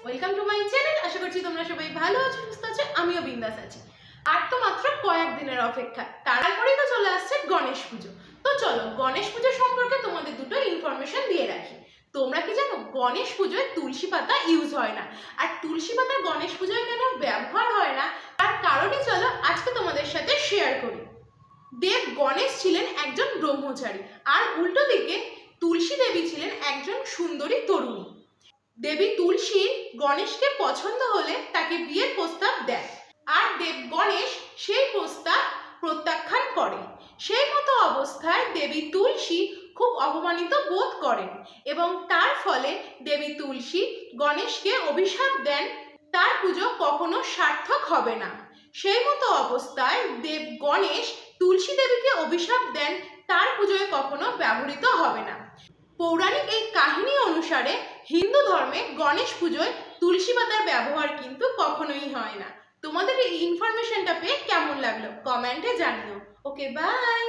Welcome to my channel. আশা করছি তোমরা সবাই ভালো আছো, সুস্থ আছো, আমিও বিন্দাস আছি। আর তো মাত্র কয়েকদিনের অপেক্ষা, তারপরেই তো চলে আসছে গণেশ পুজো। তো চলো গণেশ পুজো সম্পর্কে তোমাদের দুটো ইনফরমেশন দিয়ে রাখি। তোমরা কি জানো গণেশ পুজোয় তুলসী পাতা ইউজ হয় না? আর তুলসী পাতা গণেশ পুজোয় কেন ব্যবহার হয় না তার কারণই চলো আজকে তোমাদের সাথে শেয়ার করি। দেব গণেশ ছিলেন একজন ব্রহ্মচারী, আর উল্টো দিকে তুলসী দেবী ছিলেন একজন সুন্দরী তরুণী। দেবী তুলসী গণেশকে পছন্দ হলে তাকে বিয়ের প্রস্তাব দেয়, আর দেব গণেশ সেই প্রস্তাব প্রত্যাখ্যান করে। সেই মতো অবস্থায় দেবী তুলসী খুব অপমানিত বোধ করেন এবং তার ফলে দেবী তুলসী গণেশকে অভিশাপ দেন, তার পুজো কখনো সার্থক হবে না। সেই মতো অবস্থায় দেব গণেশ তুলসী দেবীকে অভিশাপ দেন, তার পুজোয় কখনো ব্যবহৃত হবে না। পৌরাণিক এই কাহিনী অনুসারে হিন্দু ধর্মে গণেশ পুজোয় তুলসী পাতার ব্যবহার কিন্তু কখনোই হয় না। তোমাদের এই ইনফরমেশনটা পেয়ে কেমন লাগলো কমেন্টে জানিও। ওকে, বাই।